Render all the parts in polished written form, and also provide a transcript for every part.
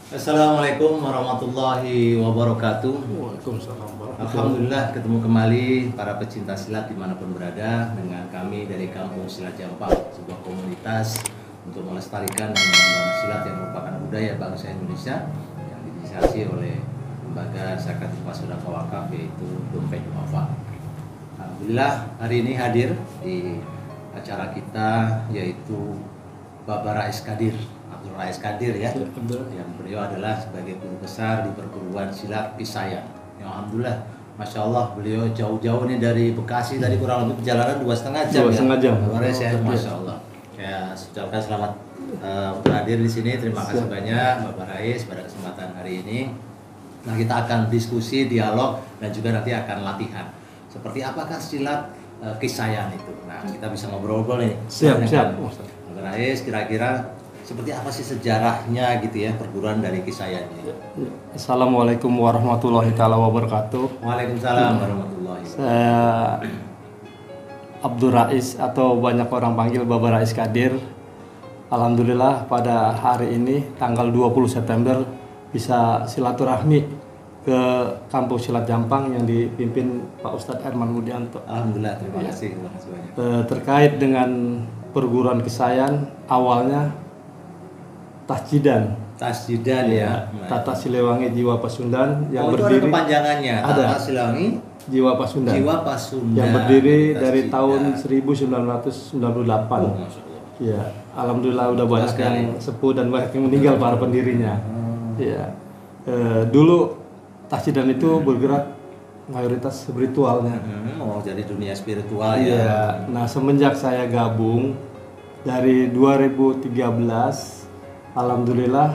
Assalamualaikum warahmatullahi wabarakatuh. Waalaikumsalam warahmatullahi Alhamdulillah ketemu kembali para pecinta silat dimanapun berada dengan kami dari Kampung Silat Jampang, sebuah komunitas untuk melestarikan dan mengembangkan silat yang merupakan budaya bangsa Indonesia yang diinisiasi oleh lembaga zakat infak sedekah wakaf yaitu Dompet Wafa. Alhamdulillah hari ini hadir di acara kita yaitu Bapak Rais Kadir, Abdul Rais Kadir ya, yang beliau adalah sebagai guru besar di perguruan silat Kisayang. Ya, Alhamdulillah, Masya Allah beliau jauh-jauh nih dari Bekasi, tadi kurang lebih perjalanan 2,5 jam. 2,5 jam. Bapak Rais ya, Masya Allah. Ya, ucapkan selamat untuk hadir di sini. Terima kasih banyak Bapak Rais pada kesempatan hari ini. Nah, kita akan diskusi, dialog, dan juga nanti akan latihan. Seperti apakah silat Kisayang itu? Nah, kita bisa ngobrol-ngobrol nih. Siap. Bapak Rais, kira-kira seperti apa sih sejarahnya gitu ya perguruan dari Kisayang ini? Assalamualaikum warahmatullahi wabarakatuh. Waalaikumsalam warahmatullahi wabarakatuh. Saya Abdul Rais atau banyak orang panggil Bapak Rais Kadir. Alhamdulillah pada hari ini tanggal 20 September bisa silaturahmi ke Kampung Silat Jampang yang dipimpin Pak Ustadz Herman Mudianto. Alhamdulillah, terima kasih banyak. Terkait dengan perguruan Kisayang, awalnya Tasjidan. Tasjidan ya. Tata Siliwangi Jiwa Pasundan yang itu berdiri ada kepanjangannya. Ada. Tata Siliwangi Jiwa Pasundan. Jiwa Pasundan. Yang berdiri dari Tasjidan. tahun 1998. Oh, Masya Allah. Ya, alhamdulillah udah banyak sekali. yang sepuh dan banyak yang meninggal para pendirinya. Ya. Dulu Tasjidan itu bergerak mayoritas spiritualnya. Oh, jadi dunia spiritual ya. Iya. Nah, semenjak saya gabung dari 2013, alhamdulillah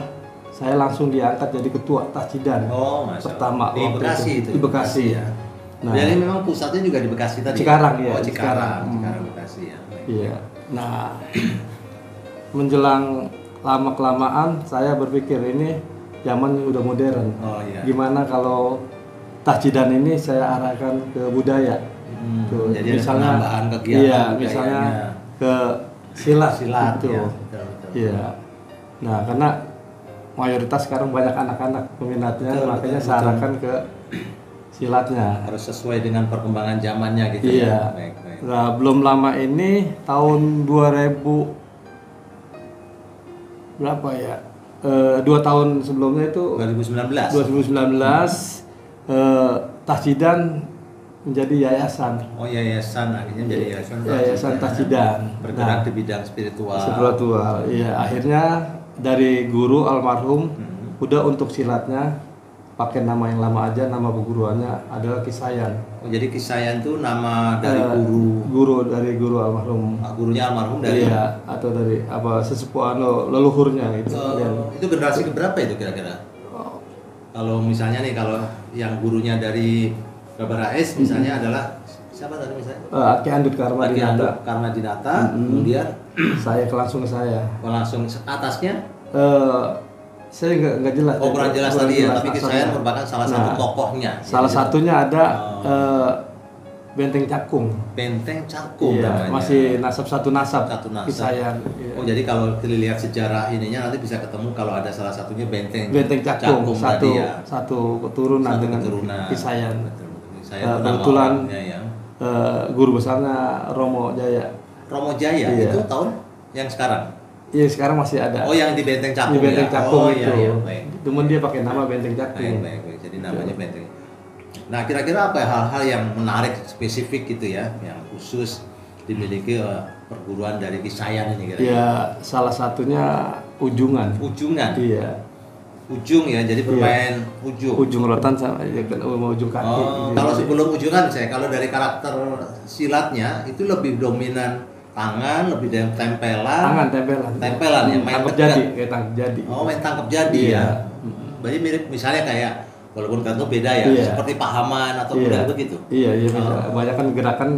saya langsung diangkat jadi ketua Tasjidan. Oh, Masya Allah. Pertama Di waktu Bekasi itu. itu. Di Bekasi ya. Nah, Jadi memang pusatnya juga di Bekasi tadi. Cikarang, ya, Oh, Cikarang. Cikarang. Cikarang Bekasi ya. Baik. iya. Nah, menjelang lama kelamaan saya berpikir ini zaman udah modern. Oh iya. Gimana kalau Tasjidan ini saya arahkan ke budaya? Tuh, Jadi misalnya, ada penambahan kegiatan iya, budayanya. misalnya ke silat Silat gitu. ya. Betul. Iya. Nah, karena mayoritas sekarang banyak anak-anak peminatnya, Betul, makanya betul, saya arahkan ke silatnya. Harus sesuai dengan perkembangan zamannya gitu Iya. ya. Baik. Nah, belum lama ini tahun 2000 berapa ya? 2 tahun sebelumnya itu 2019. 2019 Tasjidan menjadi yayasan. Oh, yayasan akhirnya jadi yayasan. Yayasan Tasjidan. Bergerak di bidang spiritual. Spiritual. Iya, akhirnya dari guru almarhum udah untuk silatnya pakai nama yang lama aja, nama perguruannya adalah Kisayang. Oh, jadi Kisayang itu nama dari Dari guru almarhum. gurunya almarhum dari. Iya, atau dari apa sesepuh leluhurnya gitu. Itu generasi keberapa itu kira-kira? Kalau misalnya nih, kalau yang gurunya dari Bapak Rais misalnya adalah siapa tadi misalnya? Aki Andut Karma Aki Dinata. Andut Karma Dinata, kemudian Saya langsung ke saya. langsung atasnya. Saya nggak jelas. Oh, kurang jelas tadi ya, tapi asalnya. Kisayang merupakan salah satu Nah, tokohnya. Salah Jadi, satunya ada Benteng Cakung. Benteng Cakung Iya, namanya. masih satu nasab. Satu nasab. Kisayang. Iya. Oh, jadi kalau dilihat sejarah ininya nanti bisa ketemu kalau ada salah satunya Benteng Cakung satu tadi ya. satu keturunan Satu dengan keturunan. Kisayang. Betul. Saya kebetulan ya. Guru besarnya Romo Jaya. Romo Jaya Iya. itu tahun yang sekarang. Iya, sekarang masih ada. Oh, yang di Benteng Cakung. Di Benteng ya? Cakung Oh, itu. iya, baik. Cuman dia pakai nama Benteng Cakung. Baik. Jadi namanya Benteng. Nah, kira-kira apa hal-hal yang menarik spesifik gitu ya, yang khusus dimiliki perguruan dari Kisayang ini kira-kira? Ya, salah satunya ujungan. Ujungan. Iya. Ujung ya, jadi bermain ujung. Ujung rotan sama ya, ujung kaki. Oh, Gitu. kalau sebelum ujungan kalau dari karakter silatnya itu lebih dominan tangan, lebih tempelan. Tangan tempelan. Tempelan ya, main tangkap dekat. jadi, kayak tangkap jadi. Oh, main tangkap jadi Iya. ya. Berarti mirip misalnya kayak walaupun kan itu beda ya, Iya. seperti pahaman atau Iya. model begitu. Iya, beda. Kebanyakan gerakan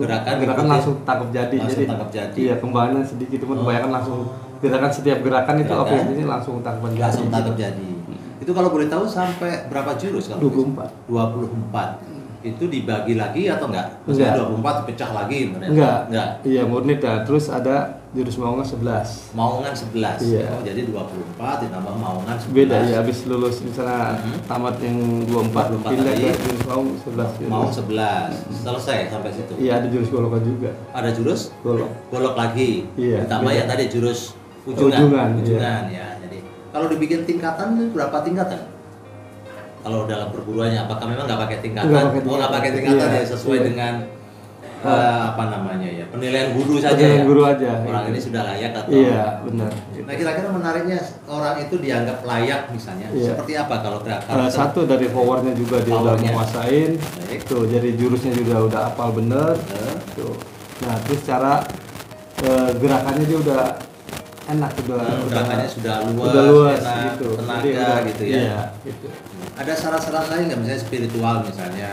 ikutin. langsung tangkap jadi. Langsung Jadi tangkap jadi. Iya, kembangannya sedikit cuman kebanyakan langsung gerakan setiap gerakan itu Gerakan. oke ini langsung tangkap jadi. Langsung tangkap jadi. Itu kalau boleh tahu sampai berapa jurus kalau 24. 24. itu dibagi lagi atau enggak? Maksudnya 24 pecah lagi ternyata? Enggak. Iya, murni dah. Terus ada jurus Maungan 11. Maungan 11. Iya. Oh, jadi 24 ditambah Maungan 11. Beda ya, habis lulus misalnya tamat yang 24 pindah tadi, ke jurus Maung 11 jurus. Maung 11. Selesai sampai situ. Iya, ada jurus golokan juga. Ada jurus Golok. golok lagi. Iya, Ditambah beda. ya tadi jurus ujungan. Ujungan, Ya. Jadi kalau dibikin tingkatan itu berapa tingkatan? Kalau dalam perguruannya, apakah memang nggak pakai tingkatan? Nggak pakai tingkatan Iya, ya, sesuai iya. dengan apa namanya ya, penilaian guru saja. Penilaian ya? guru aja. Orang ini sudah layak atau? Iya, benar. Nah, kira-kira menariknya orang itu dianggap layak misalnya. Iya. Seperti apa kalau karakter? Satu dari powernya juga dia udah Powernya. menguasain. Baik. Tuh, jadi jurusnya juga udah hafal bener. Tuh. Nah, terus cara gerakannya dia udah enak, Gerakannya sudah luas, udah luas enak, gitu. tenaga Jadi udah- gitu ya. Iya, gitu. Ada syarat-syarat lain nggak, misalnya spiritual misalnya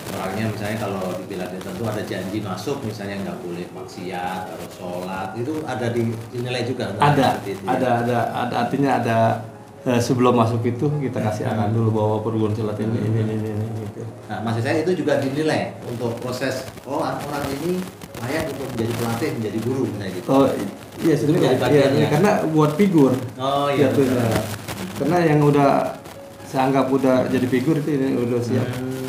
orangnya, misalnya kalau di Pilates tentu ada janji masuk, misalnya nggak boleh maksiat harus sholat, itu ada dinilai juga? Ada, Seperti itu ya? ada artinya ada sebelum masuk itu kita kasih arahan dulu bahwa perguruan silat ini gitu. Nah, maksud saya itu juga dinilai untuk proses, orang ini layak untuk menjadi pelatih, menjadi guru misalnya gitu. Oh iya Itu sebenarnya jadi bagiannya. iya, karena buat figur. Oh iya. jatuhnya. Karena yang udah saya anggap udah jadi figur itu ini udah siap.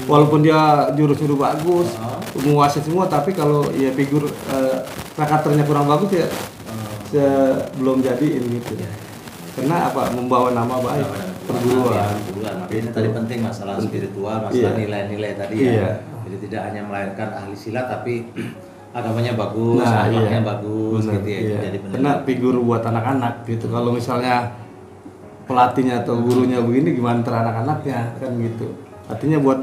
Walaupun dia jurusnya udah bagus, menguasai semua, tapi kalau ya figur karakternya kurang bagus ya belum jadiin gitu. Karena apa? Membawa nama baik perguruan. Makanya tadi penting masalah spiritual, masalah Iya. nilai-nilai tadi Iya. ya. Jadi tidak hanya melahirkan ahli silat, tapi agamanya bagus, Nah, akhlaknya iya. bagus Benar, gitu ya. iya. Jadi benar. Karena figur buat anak-anak gitu. Kalau misalnya pelatihnya atau gurunya begini, gimana ntar anak-anaknya kan gitu. Artinya buat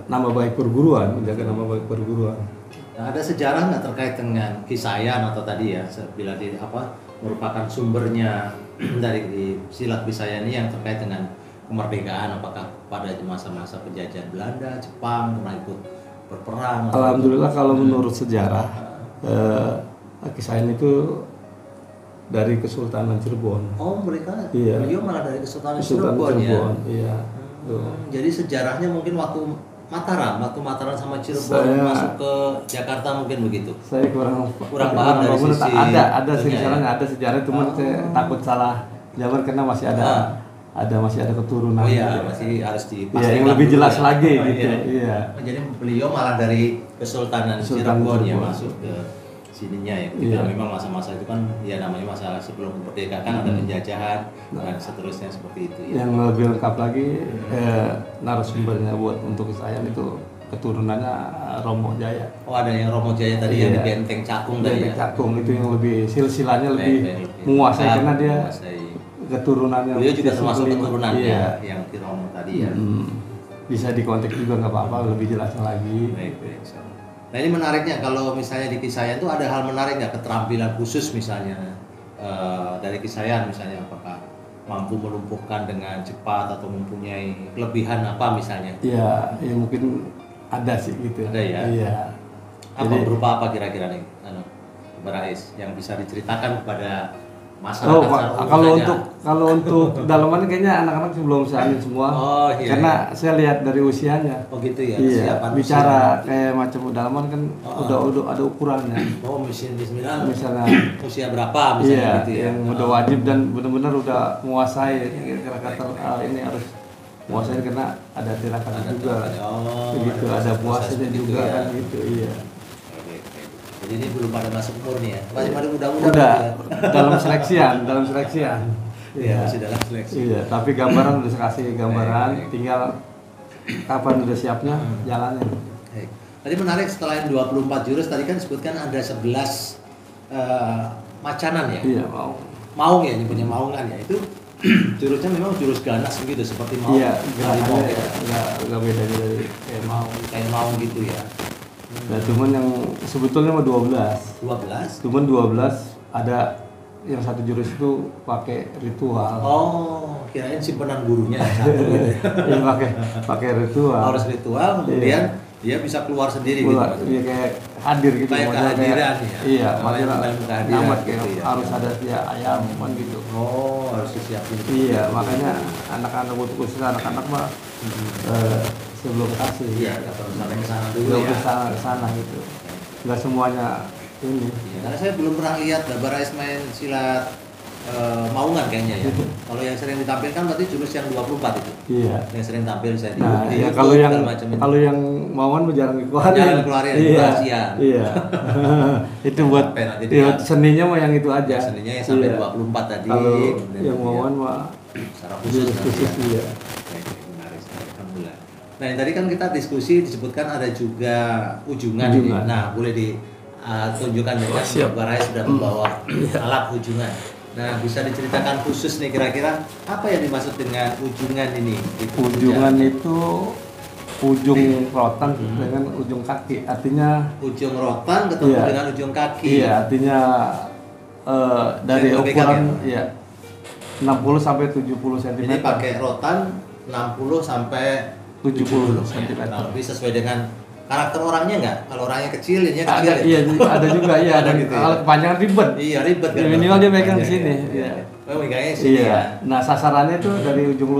nama baik perguruan, menjaga nama baik perguruan. Nah, ada sejarah nggak terkait dengan Kisayan atau tadi ya, bila merupakan sumbernya dari silat Kisayan ini yang terkait dengan kemerdekaan, apakah pada masa-masa penjajahan Belanda, Jepang pernah ikut berperang? Alhamdulillah kalau menurut sejarah Kisayan itu dari Kesultanan Cirebon. Oh, mereka, Iya. beliau malah dari Kesultanan Kesultanan Cirebon ya. Iya. Tuh. Jadi sejarahnya mungkin waktu Mataram sama Cirebon masuk ke Jakarta mungkin begitu. Saya kurang paham dari banget. sisi ada itunya sejarahnya, ya. ada sejarah, cuman saya takut salah jabar karena masih masih ada keturunan. Oh iya, gitu. masih harus Iya, dipastikan. yang lebih dulu jelas ya. lagi Oh, gitu. iya. Iya. Jadi beliau malah dari Kesultanan Kesultanan Cirebon ya Cirebon. masuk ke sininya ya. Ketika Iya. memang masa-masa itu kan ya namanya masa sebelum kemerdekaan ada penjajahan dan seterusnya seperti itu ya. Yang lebih lengkap lagi narasumbernya buat untuk saya itu keturunannya Romo Jaya. Oh, ada yang Romo Jaya tadi yang di Iya. Benteng Cakung tadi Benteng ya. Cakung itu yang lebih silsilahnya lebih Baik. menguasai karena dia Menguasai. keturunannya. Beliau juga Silsilah termasuk kelima. keturunan Iya. ya, yang di Romo tadi ya. Bisa dikontak juga nggak apa-apa, lebih jelasnya lagi. Baik. Nah, ini menariknya kalau misalnya di Kisayan itu ada hal menarik nggak, keterampilan khusus misalnya dari Kisayan misalnya, apakah mampu melumpuhkan dengan cepat atau mempunyai kelebihan apa misalnya? Iya, ya mungkin ada sih gitu. Ada ya? Iya. Apa Jadi- berupa apa kira-kira nih, Barais, yang bisa diceritakan kepada masyarakat? Oh, secara umum kalau saja? untuk dalaman kayaknya anak-anak sih belum saling semua. Oh, iya, Karena saya lihat dari usianya. Oh gitu ya, Iya, kesiapan bicara usia. kayak macam dalaman kan udah ada ukurannya. Oh, misalnya Misalnya usia berapa misalnya iya, gitu ya? yang udah wajib dan benar-benar udah menguasai kata ini harus menguasai karena ada tirakat Ada juga. tirakat. Oh, Begitu ada ada proses puasanya begitu juga ya. kan gitu, iya. Oke. Jadi ini belum pada masuk umur nih ya? Masih pada muda-muda Udah gitu ya? dalam seleksian. Iya, masih dalam seleksi. Iya, tapi gambaran udah saya kasih gambaran, Baik. tinggal kapan udah siapnya jalannya. Baik. Tadi menarik, setelah yang 24 jurus tadi kan disebutkan ada 11 macanan ya? Iya, mau. Maung ya, nyebutnya maungan ya. Itu jurusnya memang jurus ganas begitu, seperti maung. Iya, harimau gerakannya ya. nggak beda dari kayak mau. Kayak maung gitu ya. Nah, cuman yang sebetulnya mah 12. 12. Cuman 12 ada yang satu jurus itu pakai ritual. Oh, kirain simpenan gurunya satu gitu ya. Iya, pakai ritual. Harus ritual, kemudian dia bisa keluar sendiri Keluar, gitu. iya kayak hadir gitu. Kayak model kehadiran ya. Iya, Oh, model yang kehadiran nyamat gitu kayak ya. harus ada dia ayam kan gitu. Oh, harus disiapin. Iya, makanya anak-anak khususnya anak-anak mah sebelum kasih. Iya, nggak perlu sampai ke sana dulu Belum ya. ke sana gitu. Nggak semuanya ini. Iya, karena saya belum pernah lihat Baba Rais main silat Maungan kayaknya ya. Kalau yang sering ditampilkan berarti jurus yang 24 itu. Iya. Yang sering tampil saya di Nah, di ya YouTube, kalau yang segala macam itu. kalau yang mauan jarang dikeluarin. Jarang dikeluarin, Iya. rahasia. Iya. Itu buat Sampai nanti ya, dia- seninya mah yang itu aja. Seninya yang sampai Iya. 24 tadi. Kalau kemudian yang dia mauan mah secara khusus nanti khusus ya. iya. Oke, menarik sekali. Alhamdulillah. Nah, yang tadi kan kita diskusi disebutkan ada juga ujungan. Ujungan. Ini. Nah, boleh ditunjukkan ya kan Siap. Baba Rais sudah membawa alat ujungan. Nah, bisa diceritakan khusus nih kira-kira apa yang dimaksud dengan ujungan ini? Itu Ujungan itu ujung rotan dengan ujung kaki. Artinya ujung rotan ketemu Iya. dengan ujung kaki. iya, artinya dari Saya pegang ukuran ya 60 sampai 70 cm. Jadi pakai rotan 60 sampai 70 ya. cm. Nah, lebih sesuai dengan karakter orangnya nggak? Kalau orangnya kecil, ini kecil. Ada, iya, ada juga iya. Ada Dan gitu ya? kalau kepanjangan ribet. Iya, ribet kan. Ya, minimal dia pegang Iya, di sini. Iya. Iya. Oh, megangnya sini Iya. ya. Nah, sasarannya tuh dari ujung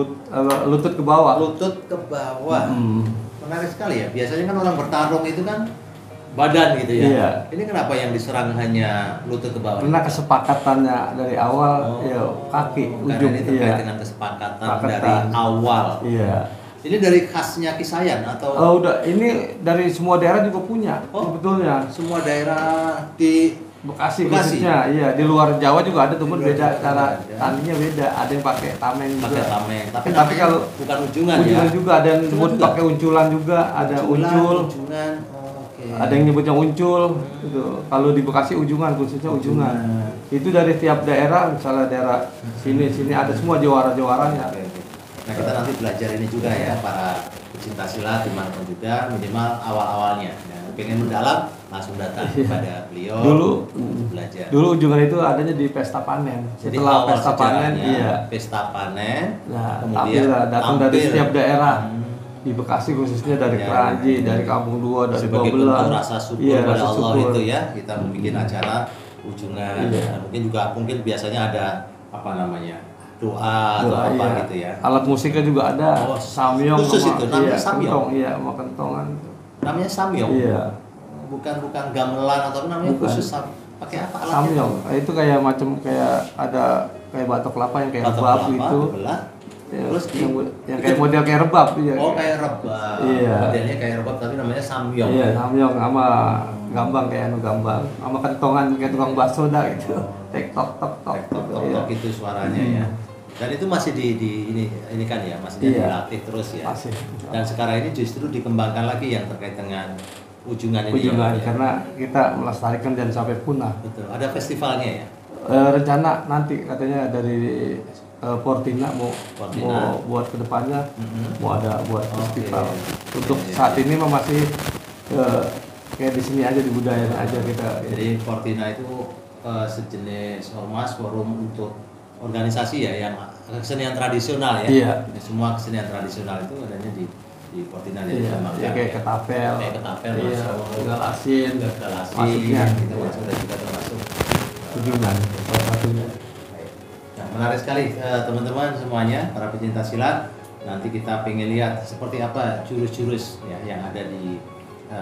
lutut ke bawah. Lutut ke bawah. Hmm. Menarik sekali ya. Biasanya kan orang bertarung itu kan badan gitu ya. Iya. Ini kenapa yang diserang hanya lutut ke bawah? Karena kesepakatannya dari awal ya kaki Karena ujung ini terkait iya. dengan kesepakatan Kesepakatan. dari awal. Iya. Ini dari khasnya Kisayan atau Udah ini dari semua daerah juga punya Oh. sebetulnya. semua daerah di Bekasi Bekasi. khususnya, iya di luar Jawa juga ada, temen Di luar beda Jawa cara juga ada. tandingnya beda. Ada yang pakai tameng juga. pakai tameng? Tapi Tapi namanya kalau bukan ujungan, ujungan ya. juga ada yang Ujungan nyebut juga? pakai unculan juga, ada uncul, Ujungan. Oh, oke. ada yang nyebutnya uncul. Gitu. Kalau di Bekasi ujungan khususnya ujungan. Itu dari tiap daerah, misalnya daerah sini ada semua jawara-jawaranya. Oke, oke. Nah, kita nanti belajar ini juga ya para pecinta silat dimanapun juga, minimal awal-awalnya. Nah, pengen mendalam langsung datang Iya. kepada beliau Dulu untuk belajar. Dulu ujungan itu adanya di pesta panen. Jadi Setelah awal pesta panen, sejarahnya, iya. pesta panen, Nah, kemudian datang dari tampil. setiap daerah. Hmm. Di Bekasi khususnya dari Ya, Keranji, ya. dari Kampung Dua, dari Sebagai Babelan. bentuk rasa syukur Iya, pada rasa Allah syukur. itu ya, kita membuat acara ujungan. Iya. Nah, mungkin biasanya ada apa namanya doa atau Doa, apa iya. gitu ya. Alat musiknya juga ada. Oh, Samyong khusus sama- itu, namanya iya, samyong? kentong, iya, sama kentongan. Namanya samyong. Iya. Bukan gamelan atau apa namanya Bukan. khusus pakai apa alatnya? Samyong. Itu kayak macam ada kayak batok kelapa yang kayak Batok rebab kelapa, itu. dibelah, Ya, terus yang kayak model kayak rebab iya. Oh, kayak rebab. Iya. Modelnya kayak rebab tapi namanya samyong. Iya, samyong sama gambang kayak gambang, sama kentongan kayak tukang bakso dah gitu. Tek tok tok tok. Tok tok Iya. tok itu suaranya ya. Dan itu masih ini kan ya, masih Iya. dilatih terus ya. Masih. Dan sekarang ini justru dikembangkan lagi yang terkait dengan ujungan ini. Ujungan ya. karena kita melestarikan dan sampai punah. Betul. Ada festivalnya ya. Rencana nanti katanya dari Portina mau Portina. buat kedepannya Mhm. mau ada buat Oke. festival. Untuk Iya, saat iya. ini mah masih kayak di sini aja, di budaya aja kita. Jadi Fortina itu sejenis ormas forum untuk organisasi ya yang kesenian tradisional ya. Iya. Semua kesenian tradisional itu adanya di Fortina ya, Iya, dikembangkan ya kayak ketapel, Kayak ketapel iya, masuk. galasin, Galasi, masuknya gitu masuk dan juga termasuk ujungan salah satunya. Nah, menarik sekali teman-teman semuanya para pecinta silat. Nanti kita pengen lihat seperti apa jurus-jurus ya yang ada di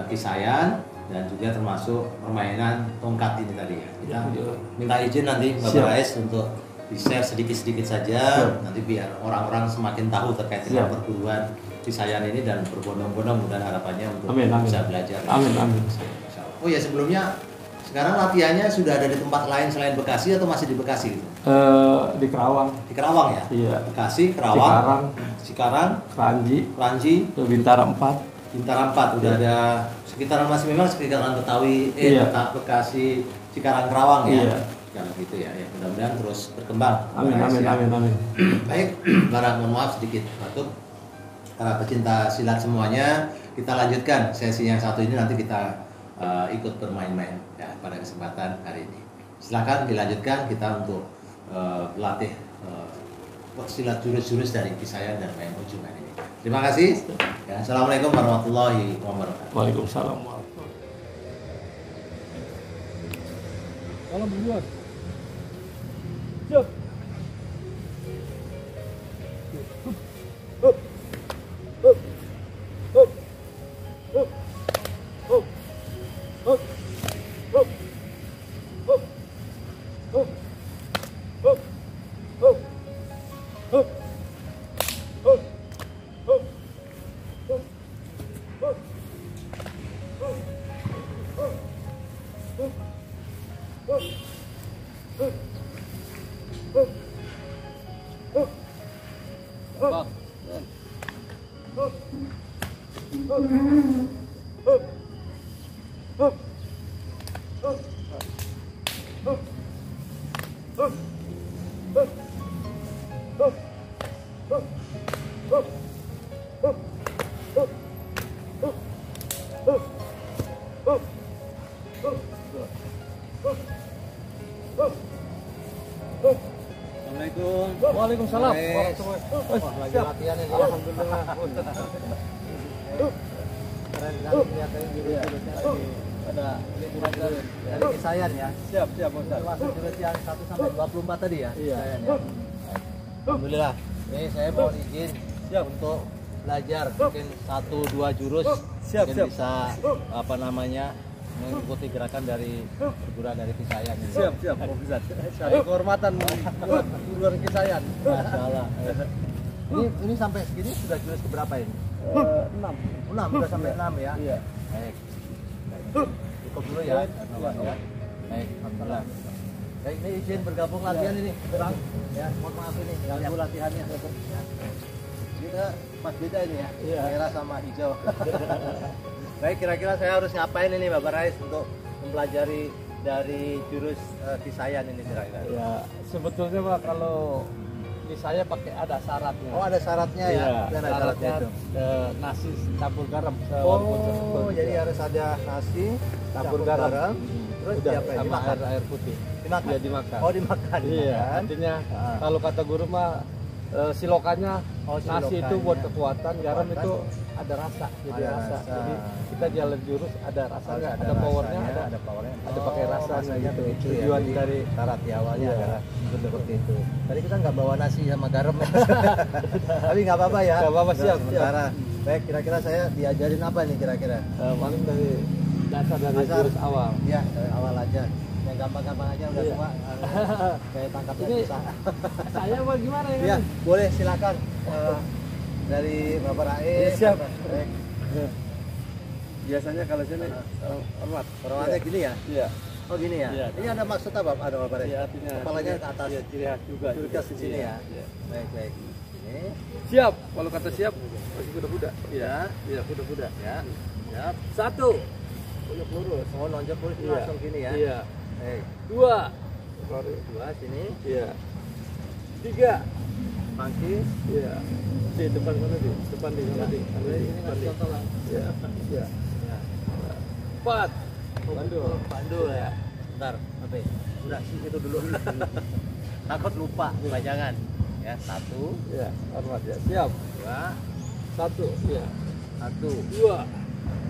Kisayan dan juga termasuk permainan tongkat ini tadi ya. Kita minta izin nanti Mbak Siap. Rais untuk di-share sedikit-sedikit saja. Siap. Nanti biar orang-orang semakin tahu terkait dengan Siap. perguruan Kisayan ini dan berbondong-bondong dan harapannya untuk Amin, amin. bisa belajar. Amin, amin. Oh ya, sebelumnya sekarang latihannya sudah ada di tempat lain selain Bekasi atau masih di Bekasi gitu? Di Kerawang, Di Kerawang ya? iya, Bekasi, Kerawang, Cikarang, Cikarang, Keranji, Kranji, Bintara 4. Bintara 4 udah ada sekitaran masih memang sekitaran Betawi, Iya. Bekasi, Cikarang, Kerawang ya. Iya. Yang gitu ya. Ya mudah-mudahan terus berkembang. Amin, amin, amin, amin. Baik, Bara mohon maaf sedikit batuk. Para pecinta silat semuanya, kita lanjutkan sesi yang satu ini nanti kita ikut bermain-main ya pada kesempatan hari ini. Silakan dilanjutkan kita untuk latih silat jurus-jurus dari Kisayan dan main ujungan ini. Terima kasih. Ya, Assalamualaikum warahmatullahi wabarakatuh. Waalaikumsalam warahmatullahi Salam duluan. Siap. Up. Up. Up. Assalamualaikum. Waalaikumsalam. Lagi latihan ini. Alhamdulillah. Keren sekali kelihatannya jurus-jurusnya lagi. Ada dari Kisayan ya. Siap, siap, Ustaz. Termasuk jurus yang 1 sampai 24 tadi ya. Iya. Kisayan ya. Alhamdulillah. Ini saya mau izin untuk belajar mungkin 1-2 jurus. Siap, Mungkin siap. bisa apa namanya mengikuti gerakan dari perguruan dari Kisayan ini. Siap, siap, Ustaz. Cari kehormatan buat guru Kisayan. Masya Allah. Ini sampai segini sudah jurus keberapa ini? 6. 6, sudah sampai 6 ya? Iya. Baik. Cukup dulu ya, kawan ya. Baik, alhamdulillah. Baik, ini izin bergabung latihan ini, Bang. Ya, mohon maaf ini ganggu latihannya. Kita pas beda ini ya, Iya. merah sama hijau. Baik, kira-kira saya harus ngapain ini Bapak Rais untuk mempelajari dari jurus Kisayan ini kira-kira? Ya, sebetulnya Pak kalau di saya pakai ada syaratnya. Oh, ada syaratnya ya? Gimana syaratnya itu? Nasi campur garam. Oh, jadi harus ada nasi campur garam. Terus Udah, diapain? sama Dimakan? air putih. Dimakan? Iya, dimakan. Oh, dimakan. Iya, dimakan. artinya Ah. kalau kata guru mah silokannya Oh, nasi itu silokannya. buat kekuatan, garam Kekuatan. itu ada rasa, jadi Ada rasa. rasa. Jadi kita jalan jurus ada rasanya, Harus ada powernya, rasanya, ada powernya. ada pakai rasanya maksudnya gitu. begitu ya. Tujuan Jadi dari syarat di awalnya Iya. adalah seperti itu. Tadi kita nggak bawa nasi sama garam. Tapi nggak apa-apa ya. Nggak apa-apa, Udah, siap, sementara. Baik, kira-kira saya diajarin apa nih kira-kira? paling dari dasar dari Dasar. jurus awal. Ya, dari awal aja. Yang gampang-gampang aja udah Iya. semua. Kayak tangkap Ini susah. saya mau gimana ya? Iya, boleh silakan. Dari Bapak Rais. Iya, siap. Baik. Biasanya kalau sini hormat. Formatnya gini ya? Iya. Oh gini ya? Iya. Ini ada maksud apa? Ada Bapak Rais? Iya, artinya Kepalanya ke atas. Iya, ciri khas juga. Ciri khas di sini ya? Iya. Baik, baik. Ini. Siap. Kalau kata siap, masih kuda-kuda. Iya, iya kuda-kuda. Ya. Siap. 1. Unjuk lurus. Oh, nonjok lurus Iya. langsung gini ya? Iya. Baik. 2. 2 sini. Iya. 3. Pangkis. Iya. Di depan mana di? Depan di mana di? Ini Depan di. contoh lah. Iya. Iya. Ya. 4. Bandul. Bandul ya. Bentar, apa ya? Udah sih itu dulu. Takut lupa, jangan. Ya, 1, Iya, hormat ya. Siap. 2, 1. Iya. 1, 2.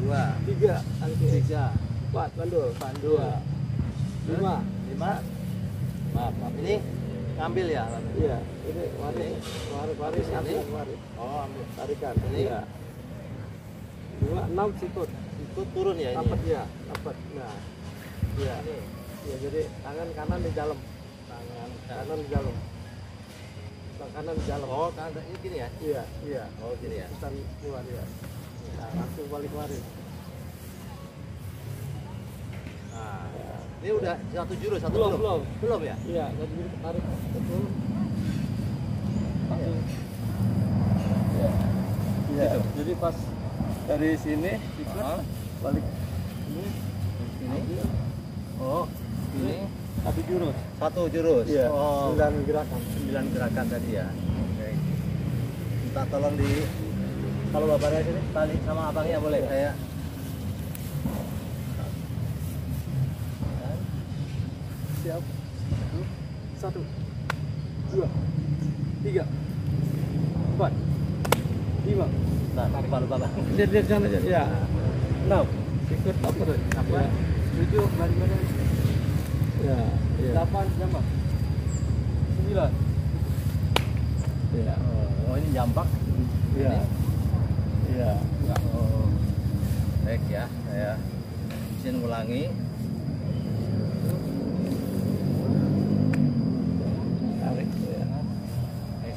2, 3. Angki. 3, 4. Bandul. Bandul. 5. 5. Maaf. Ini ngambil ya? Iya. Ini waris. Waris. Ini? Ambil waris. Oh, ambil. Tarikan. Ini? Iya. 2. 6 sikut. Ikut turun ya ini? Dapat ya. Dapat. Nah. Iya. Ini. Ya, jadi tangan kanan di dalam. Tangan kanan di dalam. Tangan kanan di dalam. Oh, kan ini gini ya? Iya. Iya. Oh, gini ya? Pesan keluar ya. Nah, langsung balik waris. Nah, ini udah satu jurus, satu Belum, belum? belum. Belum ya? Iya. Jadi tarik. Betul. Langsung. Iya. Iya. Gitu. Jadi pas dari sini ikut Ah. balik ini. Ini? Ambil. Oh, ini Satu jurus. satu jurus? Iya. Oh, 9 gerakan. 9 gerakan tadi ya? Oke. Minta tolong di... Kalau Bapak Rais ini balik sama abangnya boleh? Iya. Saya... Siap. 1, 2, 3, 4, 5. Nah, lupa Bang. Lihat sana aja. Ya. 6. Ikut apa tuh? Apa? 7 balik badan. Ya. 8 jambak. 9. Ya. Oh, ini jambak? Iya. Iya. Oh. Baik ya, saya izin ulangi. Tarik ya. Baik.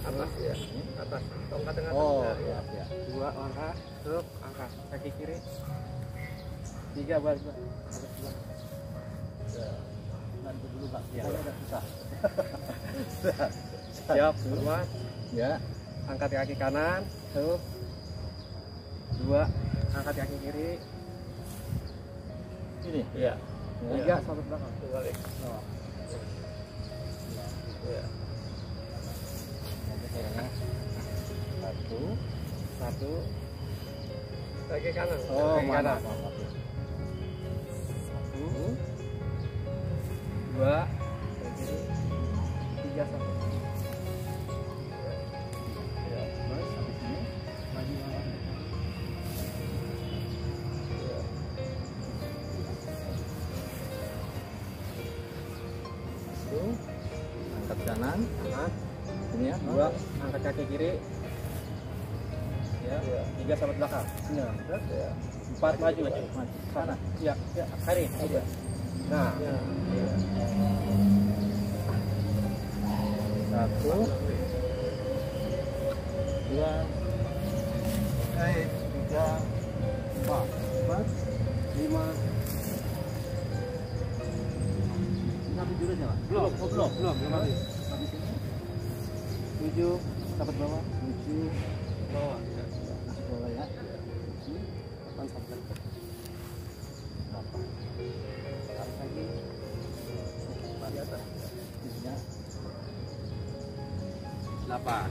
atas ya, atas tongkat tengah. Oh, ya. ya. 2 angkat, terus angkat kaki kiri. 3 balik. Nanti dulu Pak. Ya, agak susah. Siap, format. Ya. Angkat kaki kanan, terus 2 angkat kaki kiri. Ini. Iya. 3 sampai belakang. Balik. Oh. Iya. Satu. Kaki kanan. Oh, kaki mana? kanan. 1, 2, 3 sampai. Ya. Terus habis ini maju lagi. Satu, angkat kanan, Kanan. ini ya, 2 angkat kaki kiri. Ya. 3 sampai belakang. Sini, terus ya. 4 maju. Maju. Sana. Ya, ya, kiri. Iya. Nah, Satu, dua, tiga, empat, 5. sampai jurus ya Pak? Belum, Oh, belum. belum habis. Habis ini 7 sampai bawah. 7 Bawah. masuk bawah ya. 8 sampai. 8. Tarik lagi. Di atas. Ininya 8.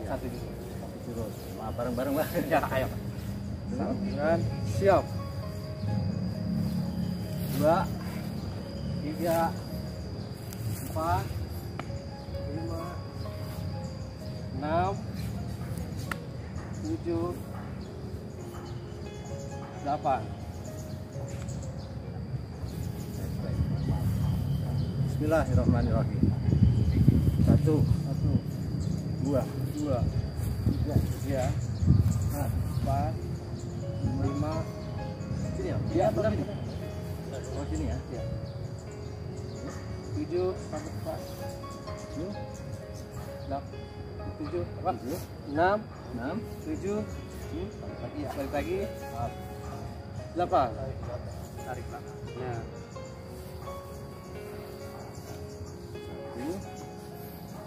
satu jurus. Satu jurus. Maaf, bareng-bareng Pak. Ya, ayo. Dengan siap. 2, 3, 4, 5, 6, 7, 8. Bismillahirrahmanirrahim. 1, 2, 2, 3, 4, 5. sini ya? Iya, benar ini. Oh, sini ya? Ya. 7 sampai 4. 7, 6, 6, 7, balik lagi ya. balik lagi. Maaf. 8. Tarik belakang. Nah,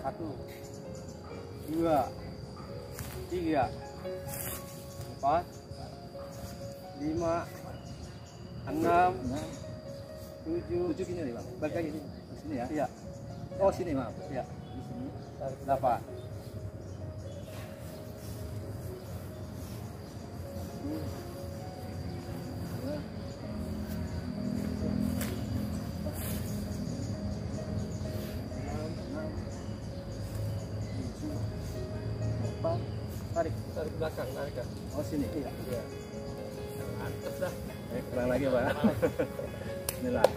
1, 2, 3, 4, 5, 6, 7, 7 gini nih Bang. balik lagi sini. Di sini ya? Iya, Oh, sini maaf. iya. Di sini. 8. Tarik belakang, tarik kan. Oh, sini. Iya. Mantep dah. Kurang lagi Pak. Inilah.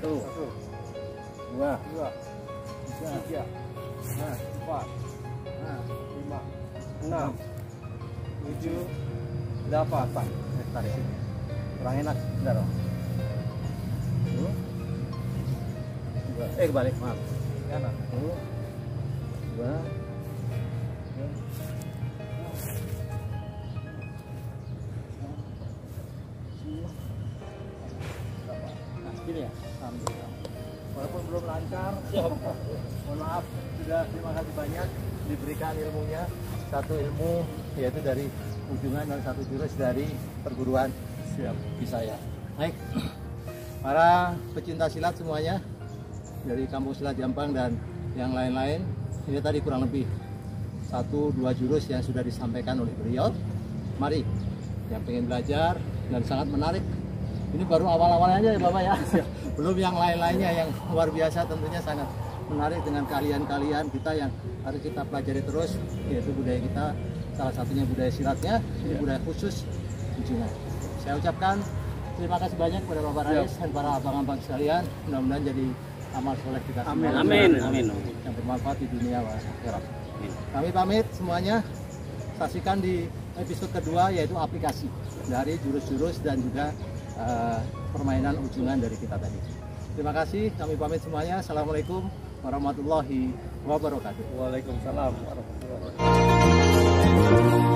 1, 1, 2, 2, 3, 4, 5, 6, 7, 8. tarik sini. Kurang enak. Bentar Bang. 1, 2, kebalik maaf. Kanan. 1, 2, gini ya, alhamdulillah. Walaupun belum lancar, mohon maaf. Sudah terima kasih banyak diberikan ilmunya. Satu ilmu yaitu dari ujungan dan satu jurus dari perguruan siap Visaya. Baik, para pecinta silat semuanya dari Kampung Silat Jampang dan yang lain-lain, ini tadi kurang lebih 1-2 jurus yang sudah disampaikan oleh beliau. Mari yang pengen belajar dan sangat menarik. Ini baru awal-awalnya aja ya Bapak ya. Belum yang lain-lainnya yang luar biasa, tentunya sangat menarik dengan keahlian-keahlian kita yang harus kita pelajari terus, yaitu budaya kita, salah satunya budaya silatnya, ini budaya khusus ujungan. Saya ucapkan terima kasih banyak kepada Bapak Rais dan para abang-abang sekalian. Mudah-mudahan jadi amal soleh kita semua. Amin. Amin. Yang bermanfaat di dunia wa akhirat. Kami pamit semuanya. Saksikan di episode kedua yaitu aplikasi dari jurus-jurus dan juga permainan ujungan dari kita tadi. Terima kasih, kami pamit semuanya. Assalamualaikum warahmatullahi wabarakatuh. Waalaikumsalam warahmatullahi wabarakatuh.